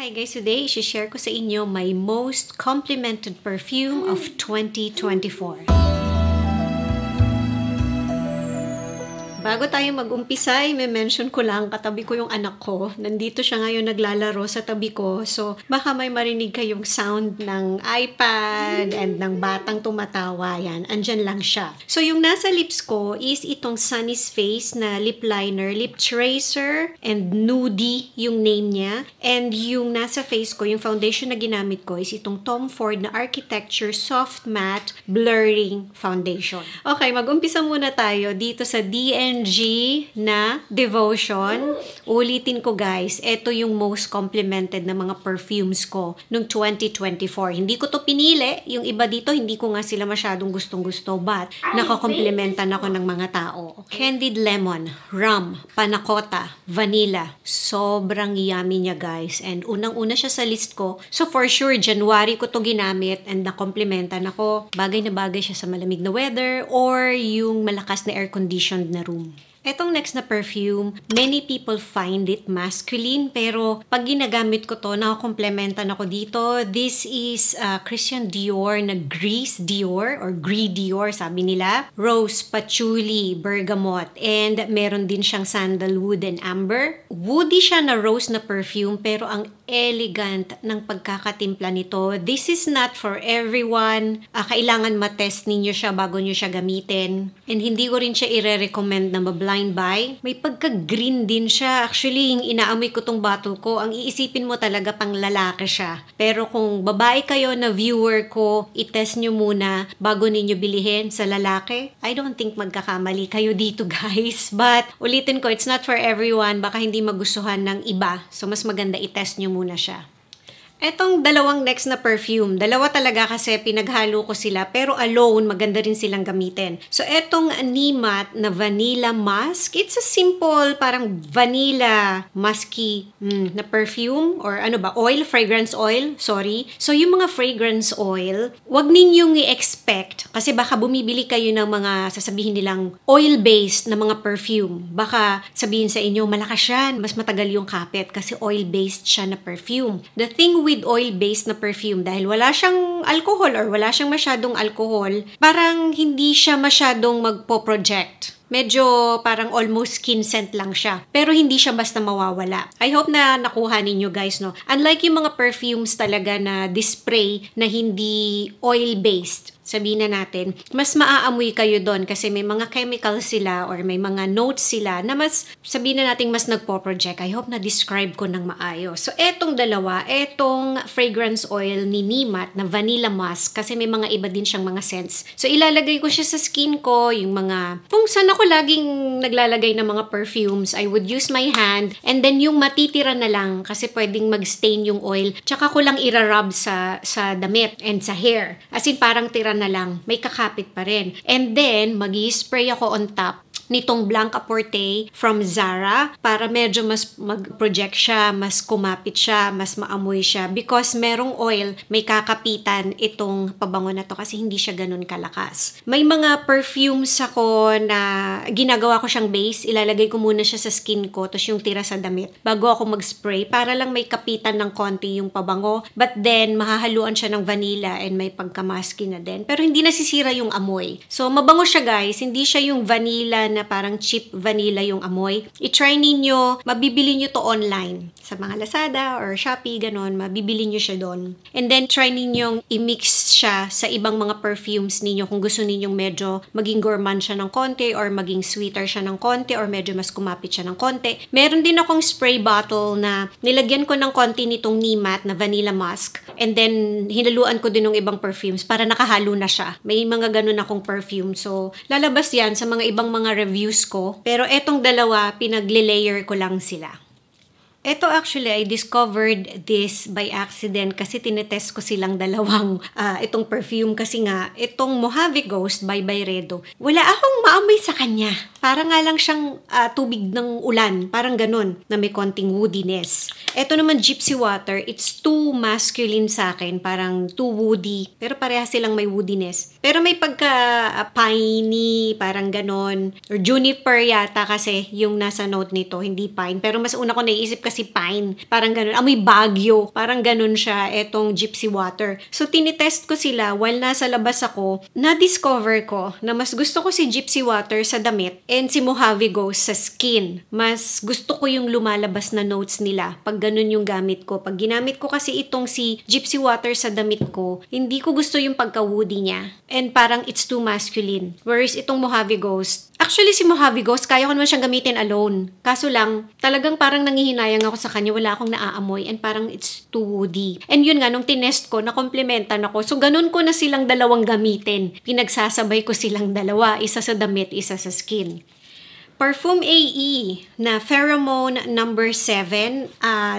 Hi guys, today i-share ko sa inyo my most complimented perfume of 2024. Bago tayo mag-umpisa, i-mention ko lang, katabi ko yung anak ko. Nandito siya ngayon naglalaro sa tabi ko. So, baka may marinig kayong sound ng iPad and ng batang tumatawa. Yan, andyan lang siya. So, yung nasa lips ko is itong Sunny's Face na lip liner, lip tracer, and Nudie yung name niya. And yung nasa face ko, yung foundation na ginamit ko is itong Tom Ford na Architecture Soft Matte Blurring Foundation. Okay, mag-umpisa muna tayo dito sa DNG na Devotion. Ulitin ko guys, ito yung most complimented na mga perfumes ko nung 2024. Hindi ko to pinili. Yung iba dito, hindi ko nga sila masyadong gustong-gusto, but nakakomplementan ako ng mga tao. Candied Lemon, Rum, Panna Cotta, Vanilla. Sobrang yummy niya guys. And unang-una siya sa list ko. So for sure, January ko to ginamit and nakomplementan ako. Bagay na bagay siya sa malamig na weather or yung malakas na air-conditioned na room. Etong next na perfume, many people find it masculine, pero pag ginagamit ko to, nakakomplementan ako dito. This is Christian Dior na Gris Dior or Gris Dior, sabi nila. Rose, Patchouli, Bergamot, and meron din siyang sandalwood and amber. Woody siya na rose na perfume, pero ang elegant ng pagkakatimpla nito. This is not for everyone. Kailangan matest ninyo siya bago nyo siya gamitin. And hindi ko rin siya i-recommend na blind buy. May pagka-green din siya. Actually, yung inaamoy ko tong bottle ko, ang iisipin mo talaga pang lalaki siya. Pero kung babae kayo na viewer ko, itest nyo muna bago ninyo bilihin sa lalaki. I don't think magkakamali kayo dito guys. But ulitin ko, it's not for everyone. Baka hindi magustuhan ng iba. So mas maganda itest nyo muna siya. Etong dalawang next na perfume, dalawa talaga kasi pinaghalo ko sila, pero alone, maganda rin silang gamitin. So, etong Nimat na Vanilla Musk, it's a simple, parang vanilla musky na perfume, or ano ba, oil, fragrance oil, sorry. So, yung mga fragrance oil, wag ninyong i-expect, kasi baka bumibili kayo ng mga, sasabihin nilang, oil-based na mga perfume. Baka sabihin sa inyo, malakas yan, mas matagal yung kapit, kasi oil-based siya na perfume. The thing with oil-based na perfume, dahil wala siyang alcohol or wala siyang masyadong alcohol, parang hindi siya masyadong magpo-project. Medyo parang almost skin scent lang siya. Pero hindi siya basta mawawala. I hope na nakuha ninyo guys, no? Unlike yung mga perfumes talaga na spray na hindi oil-based, sabihin na natin, mas maaamoy kayo doon kasi may mga chemicals sila or may mga notes sila na mas, sabihin na natin, mas nagpo-project. I hope na describe ko ng maayos. So, etong dalawa, etong fragrance oil ni Nimat na Vanilla Musk, kasi may mga iba din siyang mga scents. So, ilalagay ko siya sa skin ko, yung mga, kung saan ako laging naglalagay ng mga perfumes, I would use my hand, and then yung matitira na lang, kasi pwedeng mag-stain yung oil, tsaka ko lang irarub sa damit and sa hair. As in, parang tira na lang, may kakapit pa rin. And then, mag-i-spray ako on top nitong Blanc Apporté from Zara para medyo mas mag-project siya, mas kumapit siya, mas maamoy siya because merong oil, may kakapitan itong pabango na to kasi hindi siya ganun kalakas. May mga perfumes ako na ginagawa ko siyang base, ilalagay ko muna siya sa skin ko tapos yung tira sa damit bago ako mag-spray para lang may kapitan ng konti yung pabango, but then mahahaluan siya ng vanilla and may pagkamasky na din. Pero hindi nasisira yung amoy. So mabango siya guys, hindi siya yung vanilla na parang cheap vanilla yung amoy. I-try ninyo, mabibili nyo to online. Sa mga Lazada or Shopee, ganon, mabibili nyo siya doon. And then, try ninyong i-mix siya sa ibang mga perfumes ninyo kung gusto ninyong medyo maging gourmand siya ng konti or maging sweeter siya ng konti or medyo mas kumapit siya ng konti. Meron din akong spray bottle na nilagyan ko ng konti nitong Nimat na Vanilla Musk. And then, hinaluan ko din ng ibang perfumes para nakahalo na siya. May mga ganon akong perfume. So, lalabas yan sa mga ibang mga reviews ko. Pero etong dalawa, pinagle-layer ko lang sila. Ito actually, I discovered this by accident kasi tinetest ko silang dalawang itong perfume kasi nga, itong Mojave Ghost by Byredo. Wala akong maamoy sa kanya. Parang nga lang siyang tubig ng ulan. Parang ganun, na may konting woodiness. Ito naman Gypsy Water, it's too masculine sa akin. Parang too woody. Pero pareha silang may woodiness. Pero may pagka-piney, parang ganun. Or juniper yata kasi yung nasa note nito, hindi pine. Pero mas una ko naisip kasi kasi pine. Parang ganun. Amoy Baguio. Parang ganun siya, etong Gypsy Water. So, tinitest ko sila while nasa labas ako. Na-discover ko na mas gusto ko si Gypsy Water sa damit and si Mojave Ghost sa skin. Mas gusto ko yung lumalabas na notes nila pag ganun yung gamit ko. Pag ginamit ko kasi itong si Gypsy Water sa damit ko, hindi ko gusto yung pagka-woody niya. And parang it's too masculine. Whereas itong Mojave Ghost, actually si Mojave Ghost, kaya ko naman siyang gamitin alone. Kaso lang, talagang parang nangihinayang ako sa kanya, wala akong naaamoy and parang it's too woody. And yun nga, nung tinest ko, nakomplementan ako. So ganun ko na silang dalawang gamitin. Pinagsasabay ko silang dalawa, isa sa damit, isa sa skin. Perfume AE na Pheromone number 7.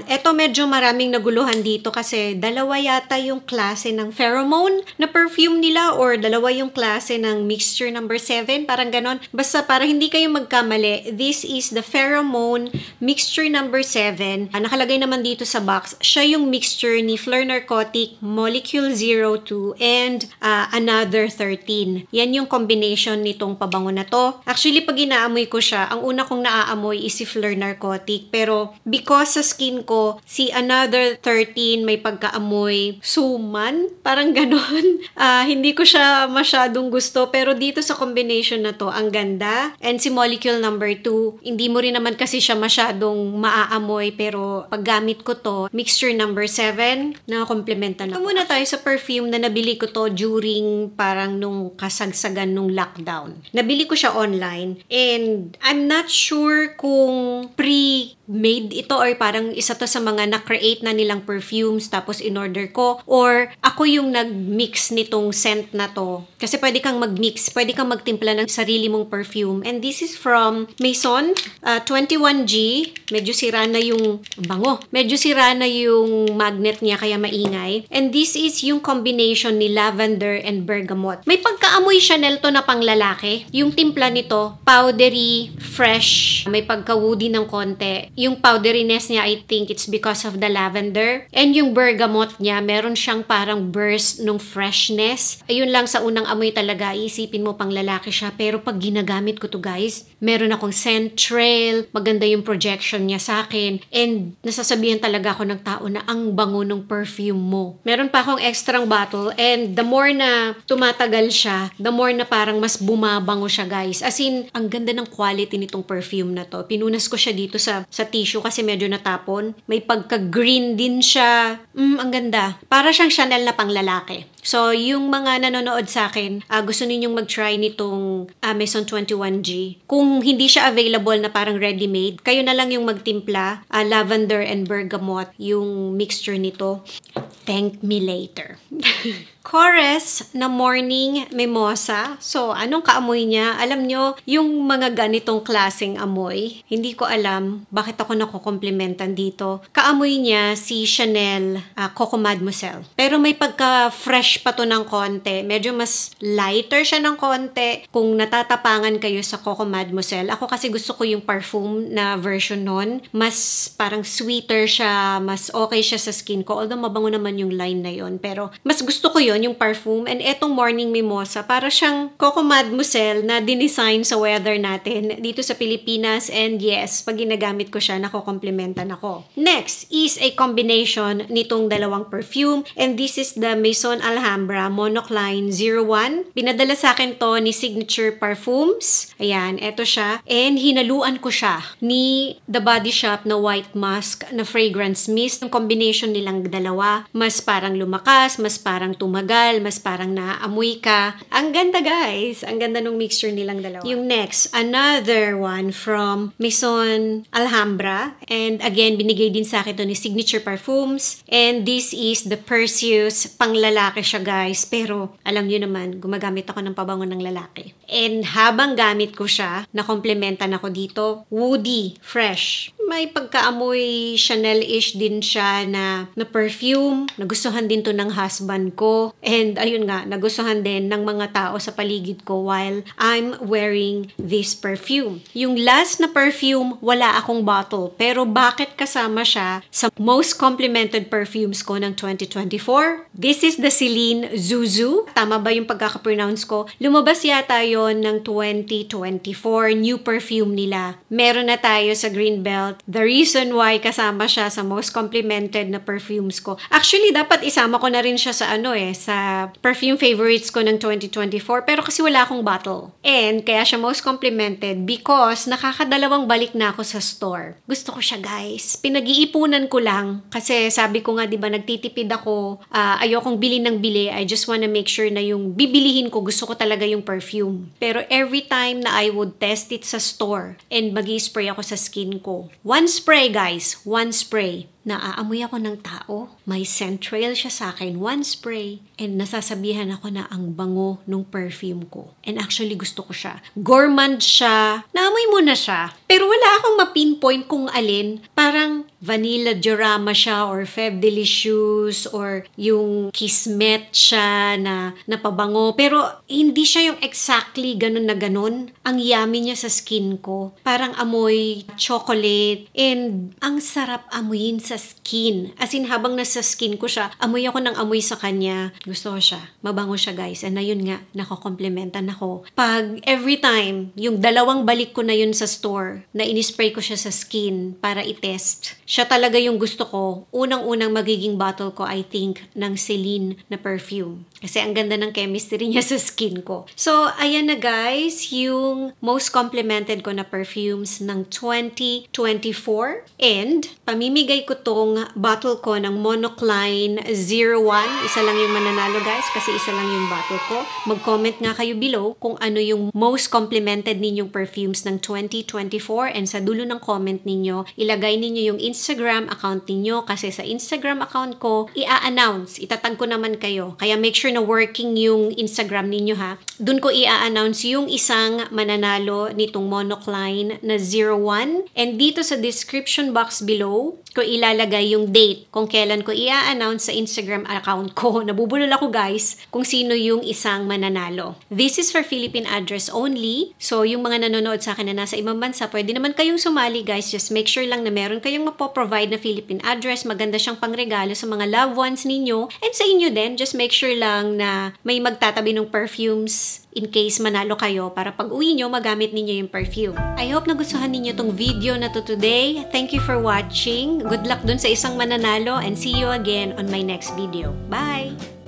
Eto medyo maraming naguluhan dito kasi dalawa yata yung klase ng pheromone na perfume nila or dalawa yung klase ng mixture number 7. Parang ganon. Basta para hindi kayo magkamali, this is the Pheromone mixture number 7. Nakalagay naman dito sa box, siya yung mixture ni Fleur Narcotic, Molecule 02, and Another 13. Yan yung combination nitong pabango na to. Actually, pag inaamoy ko siya, ang una kong naaamoy is si Fleur Narcotic. Pero because sa skin ko, si Another 13 may pagkaamoy suman. Parang ganon. Hindi ko siya masyadong gusto. Pero dito sa combination na to, ang ganda. And si Molecule number 2, hindi mo rin naman kasi siya masyadong maaamoy. Pero paggamit ko to, mixture number 7, nakakomplementan ako. Ito muna tayo sa perfume na nabili ko to during parang nung kasagsagan nung lockdown. Nabili ko siya online. And I'm not sure kung pre-made ito or parang isa to sa mga na-create na nilang perfumes tapos in-order ko or ako yung nag-mix nitong scent na to. Kasi pwede kang mag-mix, pwede kang magtimpla ng sarili mong perfume. And this is from Maison 21G. Medyo sira na yung bango. Medyo sira na yung magnet niya kaya maingay. And this is yung combination ni lavender and bergamot. May pagkaamoy Chanel to na panglalaki. Yung timpla nito, powdery, fresh, may pagka-woody ng konti. Yung powderiness niya, I think it's because of the lavender. And yung bergamot niya, meron siyang parang burst ng freshness. Ayun lang sa unang amoy talaga, isipin mo pang lalaki siya. Pero pag ginagamit ko to guys, meron akong scent trail, maganda yung projection niya sa akin. And nasasabihan talaga ako ng tao na ang bango ng perfume mo. Meron pa akong extrang bottle and the more na tumatagal siya, the more na parang mas bumabango siya guys. As in, ang ganda ng quality nitong perfume na to. Pinunas ko siya dito sa tissue kasi medyo natapon. May pagka-green din siya. Ang ganda. Para siyang Chanel na panglalaki. So, yung mga nanonood sa akin, gusto ninyong mag-try nitong Maison 21G. Kung hindi siya available na parang ready-made, kayo na lang yung magtimpla, lavender and bergamot, yung mixture nito. Thank me later. Kores na Morning Mimosa. So, anong kaamoy niya? Alam nyo, yung mga ganitong klaseng amoy, hindi ko alam bakit ako nakukomplimentan dito. Kaamoy niya si Chanel Coco Mademoiselle. Pero may pagka-fresh pa to ng konti. Medyo mas lighter siya ng konti kung natatapangan kayo sa Coco Mademoiselle. Ako kasi gusto ko yung perfume na version nun. Mas parang sweeter siya, mas okay siya sa skin ko. Although mabango naman yung line na yon, pero mas gusto ko yon yung perfume. And etong Morning Mimosa, para siyang Coco Mademoiselle na dinesign sa weather natin dito sa Pilipinas. And yes, pag ginagamit ko siya, nakokomplementan ako. Next is a combination nitong dalawang perfume. And this is the Maison Alhambra Monocline 01. Pinadala sa akin to ni Signature Parfums. Ayan, eto siya. And hinaluan ko siya ni The Body Shop na White Musk na fragrance mist. Yung combination nilang dalawa, mas parang lumakas, mas parang tumagal, mas parang naaamoy ka. Ang ganda guys! Ang ganda nung mixture nilang dalawa. Yung next, another one from Maison Alhambra. And again, binigay din sa akin to ni Signature Parfums. And this is the Perseus. Panglalaki siya guys. Pero alam niyo naman, gumagamit ako ng pabango ng lalaki. And habang gamit ko siya, nakomplementan ako dito. Woody, fresh. May pagkaamoy Chanel-ish din siya na perfume. Nagustuhan din to ng husband ko. And ayun nga, nagustuhan din ng mga tao sa paligid ko while I'm wearing this perfume. Yung last na perfume, wala akong bottle. Pero bakit kasama siya sa most complimented perfumes ko ng 2024? This is the Celine Zuzu. Tama ba yung pagkaka-pronounce ko? Lumabas yata yon ng 2024. New perfume nila. Meron na tayo sa Greenbelt the reason why kasama siya sa most complimented na perfumes ko. Actually, dapat isama ko na rin siya sa sa perfume favorites ko ng 2024, pero kasi wala akong bottle. And kaya siya most complimented because nakakadalawang balik na ako sa store. Gusto ko siya, guys. Pinag-iipunan ko lang kasi sabi ko nga, 'di ba, nagtitipid ako. Ayokong bili ng bili. I just wanna make sure na yung bibilihin ko, gusto ko talaga yung perfume. Pero every time na I would test it sa store and magi-spray ako sa skin ko. One spray, guys. One spray. Naaamoy ako ng tao. May scent trail siya sa akin. One spray. And nasasabihan ako na ang bango nung perfume ko. And actually gusto ko siya. Gourmand siya. Naamoy mo na siya. Pero wala akong ma-pinpoint kung alin. Parang Vanilla Diorama siya or Feb Delicious or yung Kismet siya na napabango. Pero hindi siya yung exactly ganun na ganun. Ang yummy niya sa skin ko. Parang amoy chocolate. And ang sarap amoyin sa skin. As in, habang nasa skin ko siya, amoy ako ng amoy sa kanya. Gusto ko siya. Mabango siya, guys. And ayun nga, nakokomplementan ako. Pag every time, yung dalawang balik ko na yun sa store, na inispray ko siya sa skin para i-test, siya talaga yung gusto ko. Unang-unang magiging bottle ko, I think, ng Celine na perfume. Kasi ang ganda ng chemistry niya sa skin ko. So, ayan na, guys, yung most complimented ko na perfumes ng 2024. And, pamimigay ko tong bottle ko ng Monocline 01. Isa lang yung mananalo, guys, kasi isa lang yung bottle ko. Mag-comment nga kayo below kung ano yung most complimented ninyong perfumes ng 2024. And sa dulo ng comment ninyo, ilagay ninyo yung Instagram account ninyo kasi sa Instagram account ko, i-announce. Itatag ko naman kayo. Kaya make sure na working yung Instagram ninyo, ha. Doon ko i-announce yung isang mananalo nitong Monocline na 01. And dito sa description box below, ko ilalagay yung date kung kailan ko i-announce sa Instagram account ko. Nabubulol ako, guys, kung sino yung isang mananalo. This is for Philippine address only. So, yung mga nanonood sa akin na nasa ibang bansa, pwede naman kayong sumali, guys. Just make sure lang na meron kayong mapoprovide na Philippine address. Maganda siyang pangregalo sa mga loved ones ninyo. And sa inyo din, just make sure lang na may magtatabi ng perfumes in case manalo kayo para pag uwi nyo, magamit ninyo yung perfume. I hope nagustuhan ninyo tong video na to today. Thank you for watching. Good luck dun sa isang mananalo and see you again on my next video. Bye!